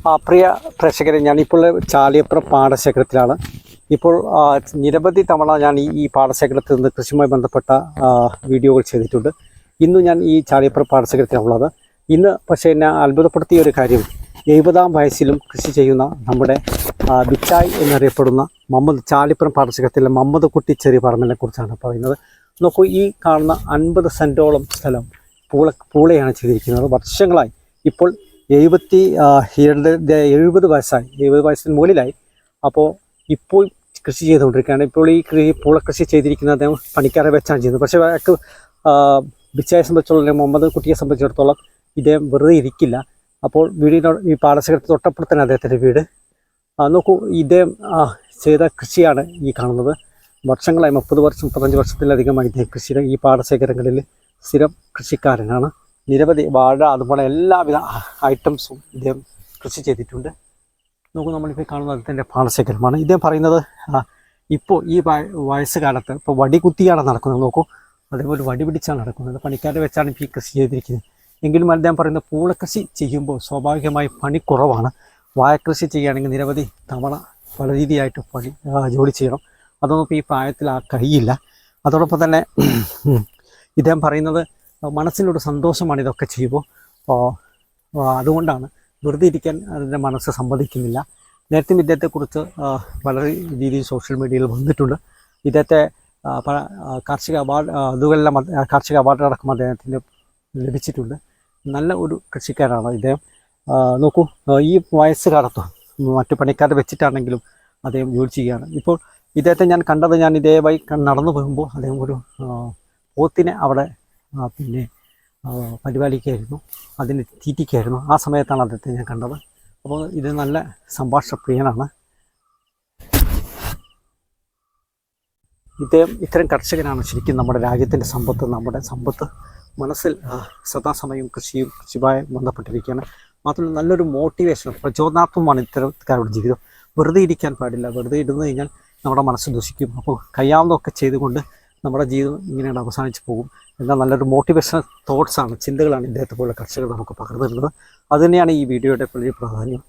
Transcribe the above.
പ്രിയ പ്രേക്ഷകരെ, ഞാനിപ്പോൾ ചാലിയപ്പുറം പാടശേഖരത്തിലാണ്. ഇപ്പോൾ നിരവധി തവണ ഞാൻ ഈ പാടശേഖരത്തിൽ നിന്ന് കൃഷിയുമായി ബന്ധപ്പെട്ട വീഡിയോകൾ ചെയ്തിട്ടുണ്ട്. ഇന്ന് ഞാൻ ഈ ചാലിയപ്പുറം പാടശേഖരത്തിലുള്ളത്. ഇന്ന് പക്ഷേ എന്നെ അത്ഭുതപ്പെടുത്തിയ ഒരു കാര്യം, 70-ാം വയസ്സിലും കൃഷി ചെയ്യുന്ന നമ്മുടെ ബിച്ചായ് എന്നറിയപ്പെടുന്ന ചാലിയപ്പുറം പാടശേഖരത്തിലെ മമ്മദ് കുട്ടി ചെറിയ പറമ്പിനെ കുറിച്ചാണ് പറയുന്നത്. നോക്കൂ, ഈ കാണുന്ന 50 സെൻറ്റോളം സ്ഥലം പൂളയാണ് ചെയ്തിരിക്കുന്നത്. വർഷങ്ങളായി, ഇപ്പോൾ 70 വയസ്സായി, 70 വയസ്സിന് മുകളിലായി. അപ്പോൾ ഇപ്പോൾ കൃഷി ചെയ്തുകൊണ്ടിരിക്കുകയാണ്. ഇപ്പോൾ ഈ പൂള കൃഷി ചെയ്തിരിക്കുന്നത് അദ്ദേഹം പണിക്കാരെ വെച്ചാണ് ചെയ്യുന്നത്. പക്ഷേ അയാൾക്ക് ബിച്ചായെ സംബന്ധിച്ചിടത്തോളം, മുഹമ്മദ് കുട്ടിയെ സംബന്ധിച്ചിടത്തോളം ഇദ്ദേഹം വെറുതെ ഇരിക്കില്ല. അപ്പോൾ വീടിനോട് ഈ പാടശേഖരത്തിൽ തൊട്ടപ്പുറത്തന്നെ അദ്ദേഹത്തിൻ്റെ വീട്. നോക്കൂ, ഇദ്ദേഹം ചെയ്ത കൃഷിയാണ് ഈ കാണുന്നത്. വർഷങ്ങളായി 35 വർഷത്തിലധികമായി ഇദ്ദേഹം കൃഷിയുടെ ഈ പാടശേഖരങ്ങളിൽ സ്ഥിരം കൃഷിക്കാരനാണ്. നിരവധി വാഴ, അതുപോലെ എല്ലാവിധ ഐറ്റംസും ഇദ്ദേഹം കൃഷി ചെയ്തിട്ടുണ്ട്. നോക്കൂ, നമ്മളിപ്പോൾ കാണുന്നത് അദ്ദേഹത്തിൻ്റെ പാടശേഖരമാണ്. ഇദ്ദേഹം പറയുന്നത് ഇപ്പോൾ ഈ വയസ്സുകാലത്ത് ഇപ്പോൾ വടി കുത്തിയാണ് നടക്കുന്നത്. നോക്കൂ, അതേപോലെ വടി പിടിച്ചാണ് നടക്കുന്നത്. പണിക്കാരെ വെച്ചാണ് ഇപ്പോൾ ഈ കൃഷി ചെയ്തിരിക്കുന്നത്. എങ്കിലും അദ്ദേഹം പറയുന്നത് പൂളക്കൃഷി ചെയ്യുമ്പോൾ സ്വാഭാവികമായി പണി കുറവാണ്. വാഴക്കൃഷി ചെയ്യുകയാണെങ്കിൽ നിരവധി തവണ പല രീതിയായിട്ട് ജോലി ചെയ്യണം. അതൊന്നും ഇപ്പോൾ ഈ പ്രായത്തിൽ കഴിയില്ല. അതോടൊപ്പം തന്നെ ഇദ്ദേഹം പറയുന്നത് മനസ്സിനൊരു സന്തോഷമാണ് ഇതൊക്കെ ചെയ്യുമ്പോൾ. അതുകൊണ്ടാണ് വെറുതെ ഇരിക്കാൻ അതിൻ്റെ മനസ്സ് സമ്മതിക്കുന്നില്ല. നേരത്തെ ഇദ്ദേഹത്തെക്കുറിച്ച് വളരെ രീതിയിൽ സോഷ്യൽ മീഡിയയിൽ വന്നിട്ടുണ്ട്. ഇദ്ദേഹത്തെ കാർഷിക അവാർഡ് അടക്കം അദ്ദേഹത്തിന് ലഭിച്ചിട്ടുണ്ട്. നല്ല ഒരു കൃഷിക്കാരാണ് ഇദ്ദേഹം. നോക്കൂ, ഈ വയസ്സുകാലത്തും മറ്റു പണിക്കാരെ വെച്ചിട്ടാണെങ്കിലും അദ്ദേഹം ജോലി ചെയ്യുകയാണ്. ഇപ്പോൾ ഇദ്ദേഹത്തെ ഞാൻ കണ്ടത്, ഞാൻ ഇതേവഴി നടന്നു പോകുമ്പോൾ അദ്ദേഹം ഒരു പോത്തിനെ അവിടെ പരിപാലിക്കുകയായിരുന്നു, അതിന് തീറ്റിക്കായിരുന്നു. ആ സമയത്താണ് അദ്ദേഹത്തെ ഞാൻ കണ്ടത്. അപ്പോൾ ഇത് നല്ല സംഭാഷണ പ്രിയനാണ് ഇദ്ദേഹം. ഇത്തരം കർഷകനാണ് ശരിക്കും നമ്മുടെ രാജ്യത്തിൻ്റെ സമ്പത്ത്. നമ്മുടെ സമ്പത്ത് മനസ്സിൽ സദാസമയം കൃഷിയുമായി ബന്ധപ്പെട്ടിരിക്കുകയാണ്. മാത്രമല്ല നല്ലൊരു മോട്ടിവേഷൻ, പ്രചോദനാത്മകമാണ് ഇത്തരക്കാരുടെ ജീവിതം. വെറുതെ ഇരിക്കാൻ പാടില്ല. വെറുതെ ഇരുന്ന് കഴിഞ്ഞാൽ നമ്മുടെ മനസ്സ് ദുഷിക്കും. അപ്പോൾ കഴിയാവുന്നതൊക്കെ ചെയ്തുകൊണ്ട് നമ്മുടെ ജീവിതം ഇങ്ങനെയാണ് അവസാനിച്ച് പോകും. എന്നാൽ നല്ലൊരു മോട്ടിവേഷണൽ തോട്ട്സാണ്, ചിന്തകളാണ് ഇദ്ദേഹത്തെ പോലെ കർഷകർ നമുക്ക് പകർന്നു തരുന്നത്. അതുതന്നെയാണ് ഈ വീഡിയോയുടെ വലിയ പ്രാധാന്യം.